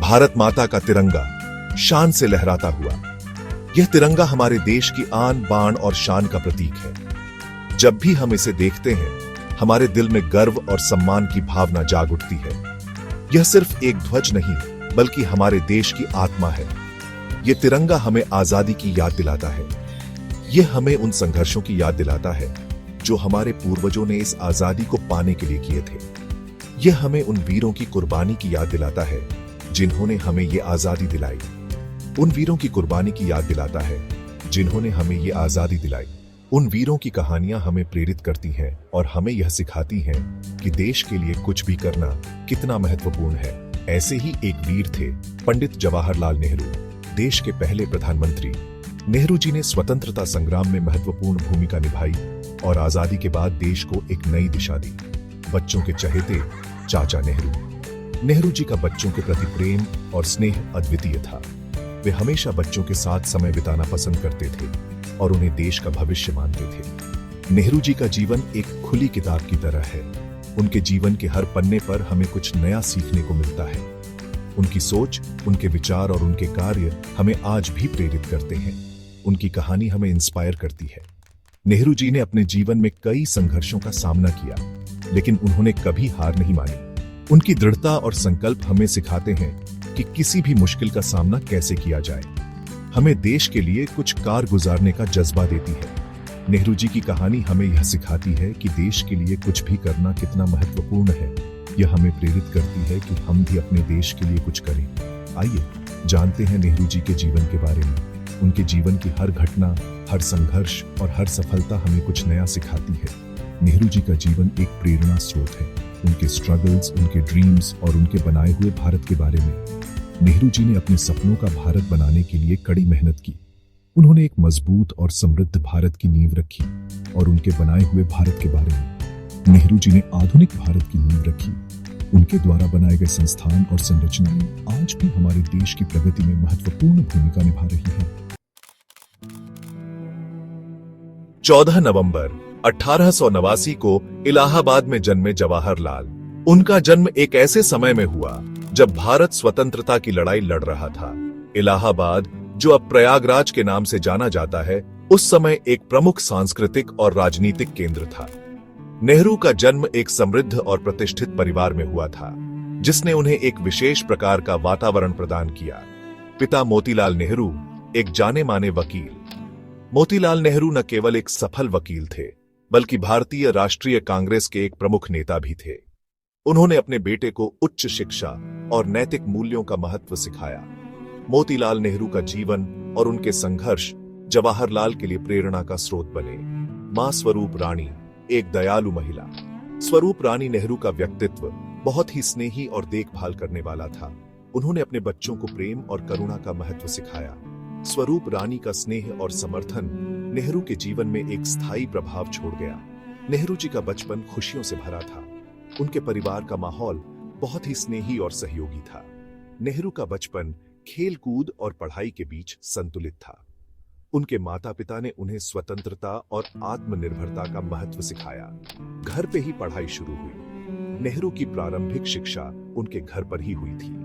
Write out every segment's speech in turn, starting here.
भारत माता का तिरंगा शान से लहराता हुआ। यह तिरंगा हमारे देश की आन बान और शान का प्रतीक है। जब भी हम इसे देखते हैं, हमारे दिल में गर्व और सम्मान की भावना जाग उठती है। यह सिर्फ एक ध्वज नहीं, बल्कि हमारे देश की आत्मा है। यह तिरंगा हमें आजादी की याद दिलाता है। यह हमें उन संघर्षों की याद दिलाता है जो हमारे पूर्वजों ने इस आजादी को पाने के लिए किए थे। यह हमें उन वीरों की कुर्बानी की याद दिलाता है जिन्होंने हमें यह आजादी दिलाई। उन वीरों की कुर्बानी की याद दिलाता है जिन्होंने हमें यह आजादी दिलाई। उन वीरों की कहानियां हमें प्रेरित करती हैं और हमें यह सिखाती हैं कि देश के लिए कुछ भी करना कितना महत्वपूर्ण है। ऐसे ही एक वीर थे पंडित जवाहरलाल नेहरू, देश के पहले प्रधानमंत्री। नेहरू जी ने स्वतंत्रता संग्राम में महत्वपूर्ण भूमिका निभाई और आजादी के बाद देश को एक नई दिशा दी। बच्चों के चहेते चाचा नेहरू जी का बच्चों के प्रति प्रेम और स्नेह अद्वितीय था। वे हमेशा बच्चों के साथ समय बिताना पसंद करते थे और उन्हें देश का भविष्य मानते थे। नेहरू जी का जीवन एक खुली किताब की तरह है। उनके जीवन के हर पन्ने पर हमें कुछ नया सीखने को मिलता है। उनकी सोच, उनके विचार और उनके कार्य हमें आज भी प्रेरित करते हैं। उनकी कहानी हमें इंस्पायर करती है। नेहरू जी ने अपने जीवन में कई संघर्षों का सामना किया, लेकिन उन्होंने कभी हार नहीं मानी। उनकी दृढ़ता और संकल्प हमें सिखाते हैं कि किसी भी मुश्किल का सामना कैसे किया जाए। हमें देश के लिए कुछ कार गुजारने का जज्बा देती है। नेहरू जी की कहानी हमें यह सिखाती है कि देश के लिए कुछ भी करना कितना महत्वपूर्ण है। यह हमें प्रेरित करती है कि हम भी अपने देश के लिए कुछ करें। आइए जानते हैं नेहरू जी के जीवन के बारे में। उनके जीवन की हर घटना, हर संघर्ष और हर सफलता हमें कुछ नया सिखाती है। नेहरू जी का जीवन एक प्रेरणा स्रोत है। उनके स्ट्रगल्स, उनके ड्रीम्स और उनके बनाए हुए भारत के बारे में। नेहरू जी ने अपने सपनों का भारत बनाने के लिए कड़ी मेहनत की। उन्होंने एक मजबूत और समृद्ध भारत की नींव रखी और उनके बनाए हुए भारत के बारे में। नेहरू जी ने आधुनिक भारत की नींव रखी। उनके द्वारा बनाए गए संस्थान और संरचनाएं आज भी हमारे देश की प्रगति में महत्वपूर्ण भूमिका निभा रही है। 14 नवंबर 1889 को इलाहाबाद में जन्मे जवाहरलाल। उनका जन्म एक ऐसे समय में हुआ जब भारत स्वतंत्रता की लड़ाई लड़ रहा था। इलाहाबाद, जो अब प्रयागराज के नाम से जाना जाता है, उस समय एक प्रमुख सांस्कृतिक और राजनीतिक केंद्र था। नेहरू का जन्म एक समृद्ध और प्रतिष्ठित परिवार में हुआ था, जिसने उन्हें एक विशेष प्रकार का वातावरण प्रदान किया। पिता मोतीलाल नेहरू एक जाने माने वकील। मोतीलाल नेहरू न केवल एक सफल वकील थे, बल्कि भारतीय राष्ट्रीय कांग्रेस के एक प्रमुख नेता भी थे। उन्होंने अपने बेटे को उच्च शिक्षा और नैतिक मूल्यों का महत्व सिखाया। मोतीलाल नेहरू का जीवन और उनके संघर्ष जवाहरलाल के लिए प्रेरणा का स्रोत बने। मां स्वरूप रानी एक दयालु महिला। स्वरूप रानी नेहरू का व्यक्तित्व बहुत ही स्नेही और देखभाल करने वाला था। उन्होंने अपने बच्चों को प्रेम और करुणा का महत्व सिखाया। स्वरूप रानी का स्नेह और समर्थन नेहरू के जीवन में एक स्थायी प्रभाव छोड़ गया। नेहरू जी का बचपन खुशियों से भरा था। उनके परिवार का माहौल बहुत ही स्नेही और सहयोगी था। नेहरू का बचपन खेल कूद और पढ़ाई के बीच संतुलित था। उनके माता पिता ने उन्हें स्वतंत्रता और आत्मनिर्भरता का महत्व सिखाया। घर पे ही पढ़ाई शुरू हुई। नेहरू की प्रारंभिक शिक्षा उनके घर पर ही हुई थी।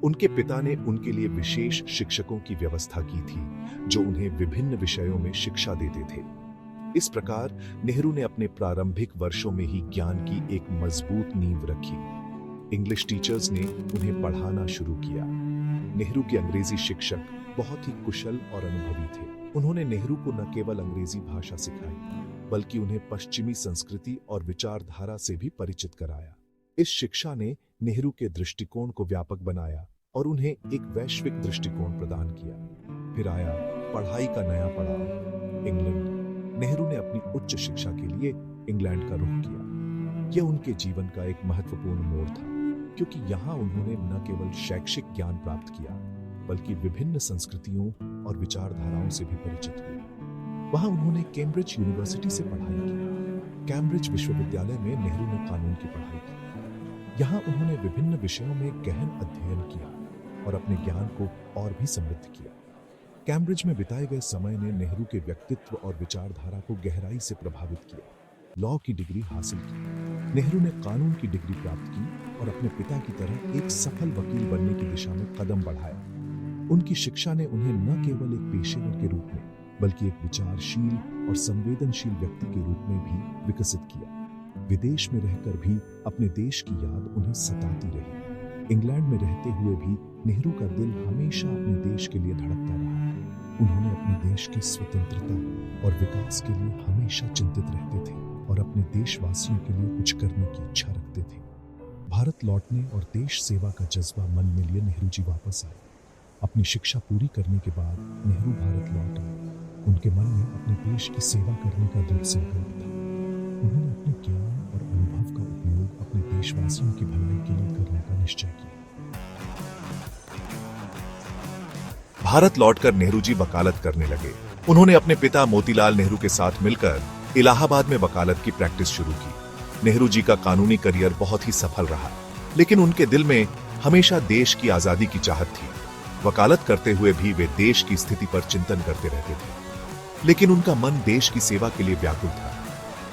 उनके पिता ने उनके लिए विशेष शिक्षकों की व्यवस्था की थी, जो उन्हें विभिन्न विषयों में शिक्षा देते थे। इस प्रकार नेहरू ने अपने प्रारंभिक वर्षों में ही ज्ञान की एक मजबूत नींव रखी। इंग्लिश टीचर्स ने उन्हें पढ़ाना शुरू किया। नेहरू के अंग्रेजी शिक्षक बहुत ही कुशल और अनुभवी थे। उन्होंने नेहरू को न केवल अंग्रेजी भाषा सिखाई, बल्कि उन्हें पश्चिमी संस्कृति और विचारधारा से भी परिचित कराया। इस शिक्षा ने नेहरू के दृष्टिकोण को व्यापक बनाया और उन्हें एक वैश्विक दृष्टिकोण प्रदान किया। फिर आया पढ़ाई का नया पड़ाव, इंग्लैंड। नेहरू ने अपनी उच्च शिक्षा के लिए इंग्लैंड का रुख किया। यह उनके जीवन का एक महत्वपूर्ण मोड़ था, क्योंकि यहाँ उन्होंने न केवल शैक्षिक ज्ञान प्राप्त किया, बल्कि विभिन्न संस्कृतियों और विचारधाराओं से भी परिचित हुए। वहां उन्होंने कैम्ब्रिज यूनिवर्सिटी से पढ़ाई की। कैम्ब्रिज विश्वविद्यालय में नेहरू ने कानून की पढ़ाई की। यहाँ उन्होंने विभिन्न विषयों में गहन अध्ययन किया और अपने ज्ञान को और भी समृद्ध किया। कैम्ब्रिज में बिताए गए समय ने नेहरू के व्यक्तित्व और विचारधारा को गहराई से प्रभावित किया। लॉ की डिग्री हासिल की। नेहरू ने कानून की डिग्री प्राप्त की और अपने अपने पिता की तरह एक सफल वकील बनने की दिशा में कदम बढ़ाया। उनकी शिक्षा ने उन्हें न केवल एक पेशेवर के रूप में बल्कि एक विचारशील और संवेदनशील व्यक्ति के रूप में भी विकसित किया। विदेश में रहकर भी अपने देश की याद उन्हें सताती रही। इंग्लैंड में रहते हुए भी नेहरू का दिल हमेशा अपने देश के लिए धड़कता रहा। उन्होंने अपने देश की स्वतंत्रता और विकास के लिए हमेशा चिंतित रहते थे और अपने देशवासियों के लिए कुछ करने की इच्छा रखते थे। भारत लौटने और देश सेवा का जज्बा मन में लिए नेहरू जी वापस आए। अपनी शिक्षा पूरी करने के बाद नेहरू भारत लौट आए। उनके मन में अपने देश की सेवा करने का दृढ़ संकल्प था। उन्होंने अपने ज्ञान और अनुभव का उपयोग अपने देशवासियों की भलाई के लिए करने का निश्चय किया। भारत लौटकर नेहरू जी वकालत करने लगे। उन्होंने अपने पिता मोतीलाल नेहरू के साथ मिलकर इलाहाबाद में वकालत की प्रैक्टिस शुरू की। नेहरू जी का कानूनी करियर बहुत ही सफल रहा, लेकिन उनके दिल में हमेशा देश की आजादी की चाहत थी। वकालत करते हुए भी वे देश की स्थिति पर चिंतन करते रहते थे, लेकिन उनका मन देश की सेवा के लिए व्याकुल था।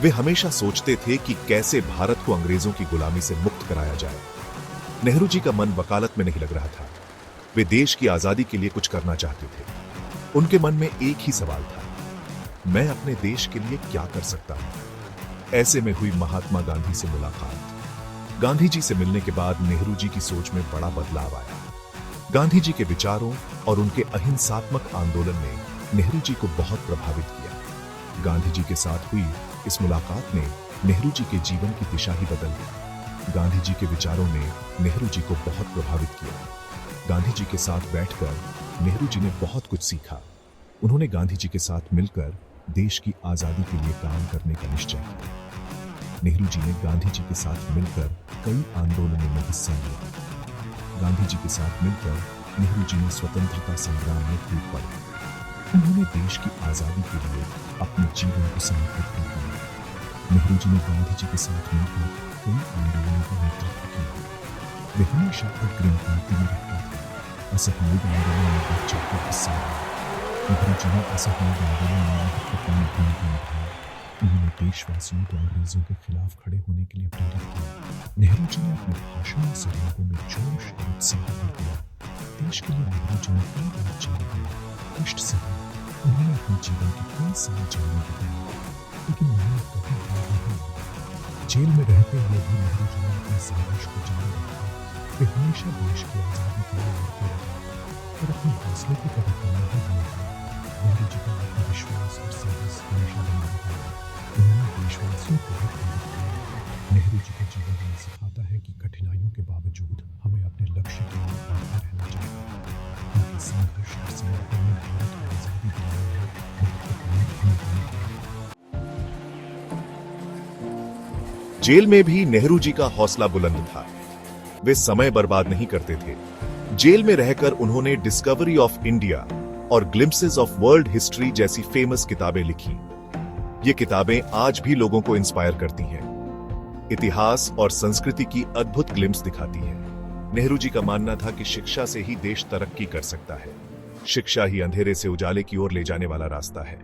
वे हमेशा सोचते थे कि कैसे भारत को अंग्रेजों की गुलामी से मुक्त कराया जाए। नेहरू जी का मन वकालत में नहीं लग रहा था। वे देश की आजादी के लिए कुछ करना चाहते थे। उनके मन में एक ही सवाल था, मैं अपने देश के लिए क्या कर सकता हूं? ऐसे में हुई महात्मा गांधी से मुलाकात। गांधी जी से मिलने के बाद नेहरू जी की सोच में बड़ा बदलाव आया। गांधी जी के विचारों और उनके अहिंसात्मक आंदोलन ने नेहरू जी को बहुत प्रभावित किया। गांधी जी के साथ हुई इस मुलाकात ने नेहरू जी के जीवन की दिशा ही बदल दी। गांधी जी के विचारों ने नेहरू जी को बहुत प्रभावित किया। गांधी जी के साथ बैठकर नेहरू जी ने बहुत कुछ सीखा। उन्होंने गांधी जी के साथ मिलकर देश की आजादी के लिए काम करने का निश्चय किया। नेहरू जी ने गांधी जी के साथ मिलकर कई आंदोलनों में हिस्सा लिया। गांधी जी के साथ मिलकर नेहरू जी ने स्वतंत्रता संग्राम में कूद पड़े। उन्होंने देश की आजादी के लिए अपने जीवन को समर्पित कर दिया। नेहरू जी ने गांधी जी के साथ मिलकर कई आंदोलनों का नेतृत्व किया। वे हमेशा अग्रिम पंक्ति में रहते थे। असहयोग आंदोलन में बढ़ चढ़कर हिस्सा लिया। नेहरू जी ने असहयोग आंदोलन में महत्वपूर्ण भूमिका निभाई। उन्होंने देशवासियों को अंग्रेजों के खिलाफ खड़े होने के लिए प्रेरित किया। नेहरू जी ने अपने भाषणों से लोगों में जोश और उत्साह भर दिया। देश के लिए नेहरू जी ने कई बार जेल गए, कष्ट सहे। उन्होंने अपने जीवन के कई साल जेल में बिताए, लेकिन उन्होंने कभी हार नहीं मानी। जेल में रहते हुए भी नेहरू जी ने अपने संघर्ष को जारी रखा। वे हमेशा देश की आजादी के लिए लड़ते रहे और अपने हौसले को कभी कम नहीं होने दिया। नेहरू जी का आत्मविश्वास और साहस हमेशा बना रहा। उन्होंने देशवासियों को भी प्रेरित किया। नेहरू जी का जीवन हमें सिखाता है कि कठिनाइयों के बावजूद हमें अपने लक्ष्य के लिए बढ़ते रहना चाहिए। उनके संघर्ष और समर्पण ने भारत को आजादी दिलाने में महत्वपूर्ण भूमिका निभाई। जेल में भी नेहरू जी का हौसला बुलंद था। वे समय बर्बाद नहीं करते थे। जेल में रहकर उन्होंने डिस्कवरी ऑफ इंडिया और ग्लिम्पसेस ऑफ वर्ल्ड हिस्ट्री जैसी फेमस किताबें लिखी। ये किताबें आज भी लोगों को इंस्पायर करती हैं। इतिहास और संस्कृति की अद्भुत ग्लिम्स दिखाती हैं। नेहरू जी का मानना था कि शिक्षा से ही देश तरक्की कर सकता है। शिक्षा ही अंधेरे से उजाले की ओर ले जाने वाला रास्ता है।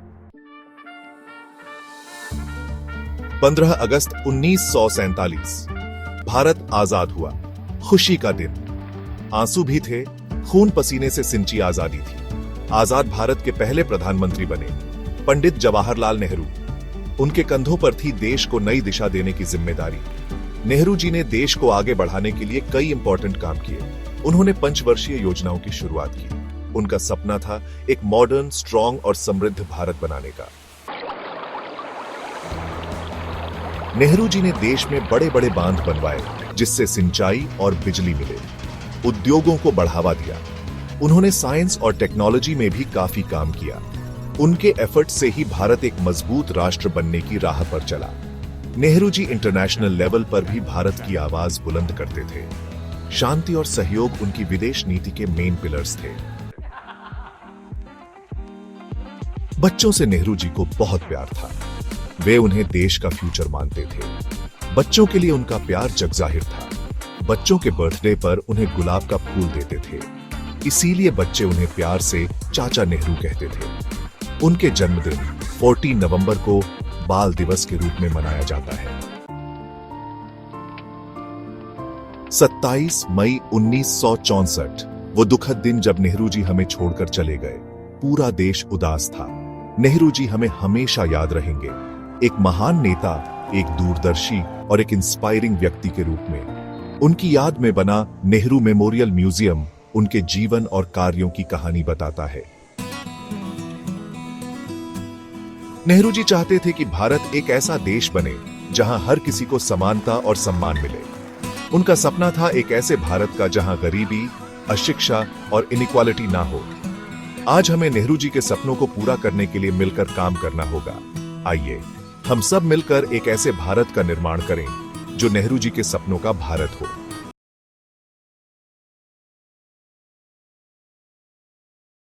15 अगस्त 1947 भारत आजाद हुआ। खुशी का दिन। आंसू भी थे, खून पसीने से सिंची आजादी थी। आजाद भारत के पहले प्रधानमंत्री बने पंडित जवाहरलाल नेहरू। उनके कंधों पर थी देश को नई दिशा देने की जिम्मेदारी। नेहरू जी ने देश को आगे बढ़ाने के लिए कई इंपॉर्टेंट काम किए। उन्होंने पंचवर्षीय योजनाओं की शुरुआत की। उनका सपना था एक मॉडर्न, स्ट्रॉन्ग और समृद्ध भारत बनाने का। नेहरू जी ने देश में बड़े बड़े बांध बनवाए, जिससे सिंचाई और बिजली मिले। उद्योगों को बढ़ावा दिया। उन्होंने साइंस और टेक्नोलॉजी में भी काफी काम किया। उनके एफर्ट से ही भारत एक मजबूत राष्ट्र बनने की राह पर चला। नेहरू जी इंटरनेशनल लेवल पर भी भारत की आवाज बुलंद करते थे। शांति और सहयोग उनकी विदेश नीति के मेन पिलर्स थे। बच्चों से नेहरू जी को बहुत प्यार था। वे उन्हें देश का फ्यूचर मानते थे। बच्चों के लिए उनका प्यार जगजाहिर था। बच्चों के बर्थडे पर उन्हें गुलाब का फूल देते थे। इसीलिए बच्चे उन्हें प्यार से चाचा नेहरू कहते थे। उनके जन्मदिन 14 नवंबर को बाल दिवस के रूप में मनाया जाता है। 27 मई 1964, वो दुखद दिन जब नेहरू जी हमें छोड़कर चले गए। पूरा देश उदास था। नेहरू जी हमें हमेशा याद रहेंगे, एक महान नेता, एक दूरदर्शी और एक इंस्पायरिंग व्यक्ति के रूप में। उनकी याद में बना नेहरू मेमोरियल म्यूजियम उनके जीवन और कार्यों की कहानी बताता है। नेहरू जी चाहते थे कि भारत एक ऐसा देश बने जहां हर किसी को समानता और सम्मान मिले। उनका सपना था एक ऐसे भारत का जहां गरीबी, अशिक्षा और इनइक्वालिटी ना हो। आज हमें नेहरू जी के सपनों को पूरा करने के लिए मिलकर काम करना होगा। आइए हम सब मिलकर एक ऐसे भारत का निर्माण करें जो नेहरू जी के सपनों का भारत हो।